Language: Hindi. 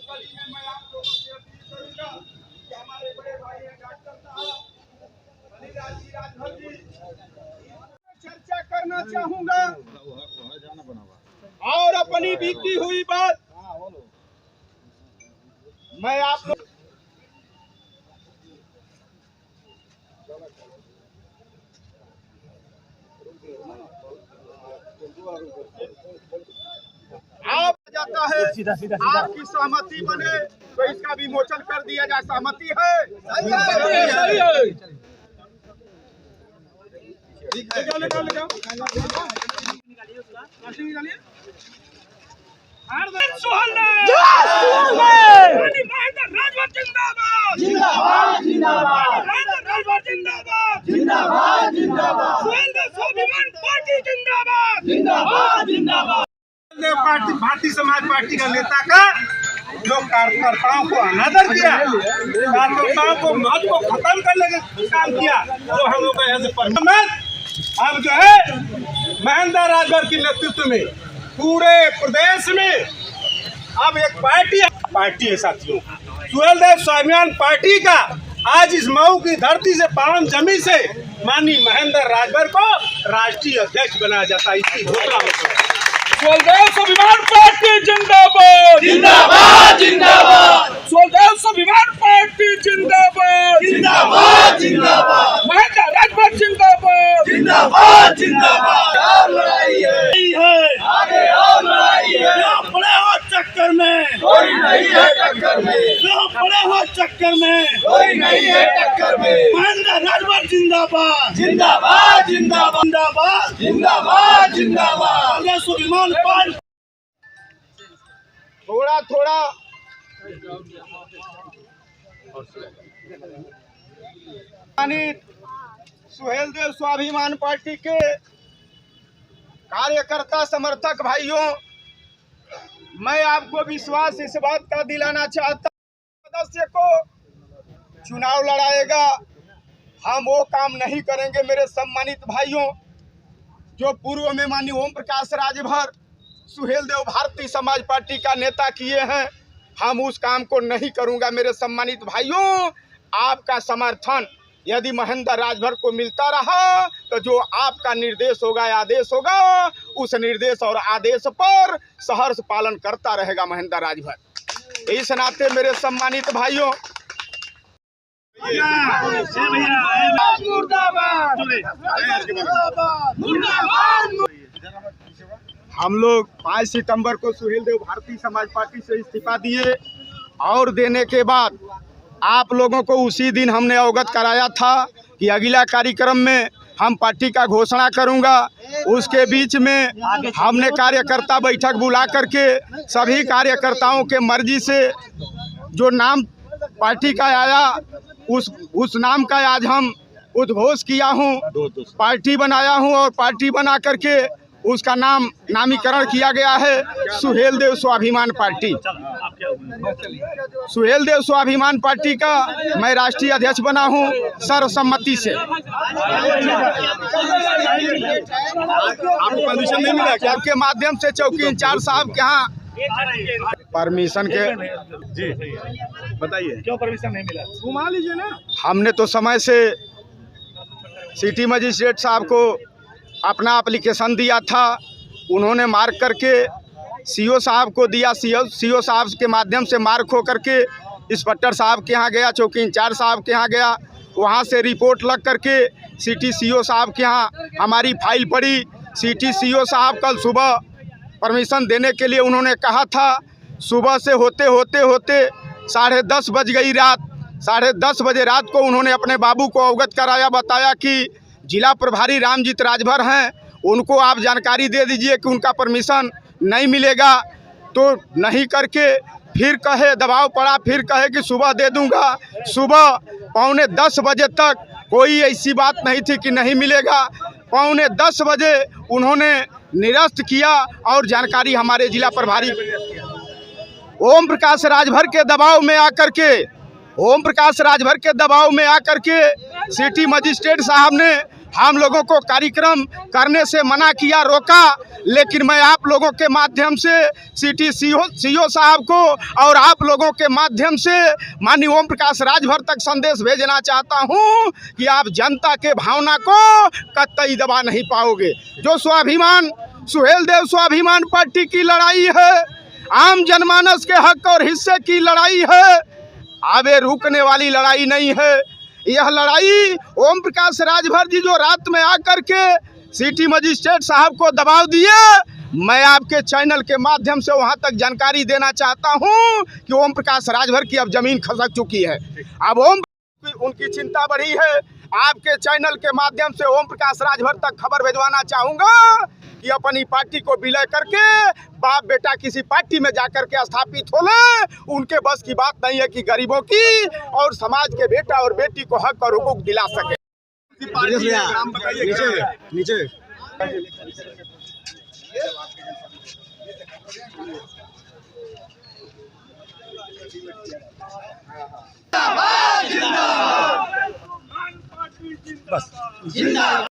कड़ी में मैं आप लोगों से अपील करूंगा कि हमारे बड़े भाई हैं डॉक्टर साहब बलिराज जी राजभर जी, चर्चा करना चाहूंगा और अपनी बीती हुई बात मैं आप लोग आप जाता है आपकी सहमति बने तो इसका विमोचन कर दिया जाए। सहमति है? सही है। भारतीय समाज पार्टी का नेता का जो कार्यकर्ताओं को अनादर किया, कार्यकर्ताओं को महत्व को खत्म करने का काम किया, तो हम लोग यहाँ से अब जो है महेंद्र राजभर के नेतृत्व में पूरे प्रदेश में अब एक पार्टी है साथियों। सुहेलदेव स्वाभिमान पार्टी का आज इस मऊ की धरती से पावन जमीन से माननीय महेंद्र राजभर को राष्ट्रीय अध्यक्ष बनाया जाता है। इसकी घोषणा होती है। सुहेलदेव स्वाभिमान पार्टी जिंदाबाद जिंदाबाद जिंदाबाद। सुहेलदेव स्वाभिमान पार्टी जिंदाबाद जिंदाबाद जिंदाबाद। महेंद्र राजभर जिंदाबाद जिंदाबाद जिंदाबाद। और लड़ाई है आगे और लड़ाई है। पड़े हो चक्कर में कोई नहीं है, टक्कर में पड़े हो चक्कर में कोई नहीं है, टक्कर में महेंद्र राजभर जिंदाबाद जिंदाबाद जिंदाबाद जिंदाबाद जिंदाबाद जिंदाबाद। स्वाभिमान पार्टी थोड़ा थोड़ा सुहेलदेव स्वाभिमान पार्टी के कार्यकर्ता समर्थक भाइयों, मैं आपको विश्वास इस बात का दिलाना चाहता हूं, सदस्य को चुनाव लड़ाएगा, हम वो काम नहीं करेंगे। मेरे सम्मानित भाइयों, जो पूर्व में माननीय ओम प्रकाश राजभर सुहेलदेव भारतीय समाज पार्टी का नेता किए हैं, हम उस काम को नहीं करूंगा। मेरे सम्मानित भाइयों, आपका समर्थन यदि महेंद्र राजभर को मिलता रहा तो जो आपका निर्देश होगा, आदेश होगा, उस निर्देश और आदेश पर सहर्ष पालन करता रहेगा महेंद्र राजभर। इस नाते मेरे सम्मानित भाइयों, हम लोग 5 सितंबर को सुहेलदेव भारतीय समाज पार्टी से इस्तीफा दिए और देने के बाद आप लोगों को उसी दिन हमने अवगत कराया था कि अगला कार्यक्रम में हम पार्टी का घोषणा करूंगा। उसके बीच में हमने कार्यकर्ता बैठक बुला करके सभी कार्यकर्ताओं के मर्जी से जो नाम पार्टी का आया उस नाम का आज हम उद्घोष किया हूं, पार्टी बनाया हूं और पार्टी बना करके उसका नामीकरण किया गया है सुहेलदेव स्वाभिमान पार्टी। सुहेलदेव स्वाभिमान पार्टी का मैं राष्ट्रीय अध्यक्ष बना हूं सर्वसम्मति से। आपको परमिशन नहीं मिला क्या? आपके माध्यम से चौकी इंचार्ज साहब के यहाँ परमिशन के जी बताइए क्यों परमिशन नहीं मिला? घुमा लीजिए ना। हमने तो समय से सिटी मजिस्ट्रेट साहब को अपना एप्लीकेशन दिया था, उन्होंने मार्क करके सीओ साहब को दिया, सीओ साहब के माध्यम से मार्क हो करके इंस्पेक्टर साहब के यहाँ गया, चौकी इंचार्ज साहब के यहाँ गया, वहाँ से रिपोर्ट लग करके सिटी सीओ साहब के यहाँ हमारी फाइल पड़ी। सिटी सीओ साहब कल सुबह परमिशन देने के लिए उन्होंने कहा था, सुबह से होते 10:30 बज गई रात। 10:30 बजे रात को उन्होंने अपने बाबू को अवगत कराया, बताया कि जिला प्रभारी रामजीत राजभर हैं, उनको आप जानकारी दे दीजिए कि उनका परमिशन नहीं मिलेगा। तो नहीं करके फिर कहे, दबाव पड़ा, फिर कहे कि सुबह दे दूंगा। सुबह 9:45 बजे तक कोई ऐसी बात नहीं थी कि नहीं मिलेगा। 9:45 बजे उन्होंने निरस्त किया और जानकारी हमारे जिला प्रभारी ओम प्रकाश राजभर के दबाव में आकर के सिटी मजिस्ट्रेट साहब ने हम लोगों को कार्यक्रम करने से मना किया, रोका, लेकिन मैं आप लोगों के माध्यम से सिटी सीओ साहब को और आप लोगों के माध्यम से माननीय ओम प्रकाश राजभर तक संदेश भेजना चाहता हूं कि आप जनता के भावना को कतई दबा नहीं पाओगे। जो स्वाभिमान सुहेल देव स्वाभिमान पार्टी की लड़ाई है, आम जनमानस के हक और हिस्से की लड़ाई है, आगे रुकने वाली लड़ाई नहीं है। यह लड़ाई ओम प्रकाश राजभर जी जो रात में आकर के सिटी मजिस्ट्रेट साहब को दबाव दिए, मैं आपके चैनल के माध्यम से वहां तक जानकारी देना चाहता हूं कि ओम प्रकाश राजभर की अब जमीन खसक चुकी है। अब उनकी चिंता बढ़ी है। आपके चैनल के माध्यम से ओम प्रकाश राजभर तक खबर भिजवाना चाहूंगा कि अपनी पार्टी को विलय करके बाप बेटा किसी पार्टी में जाकर के स्थापित हो ले। उनके बस की बात नहीं है कि गरीबों की और समाज के बेटा और बेटी को हक और हुकूक दिला सके। नीचे जिंदाबाद, जिंदाबाद।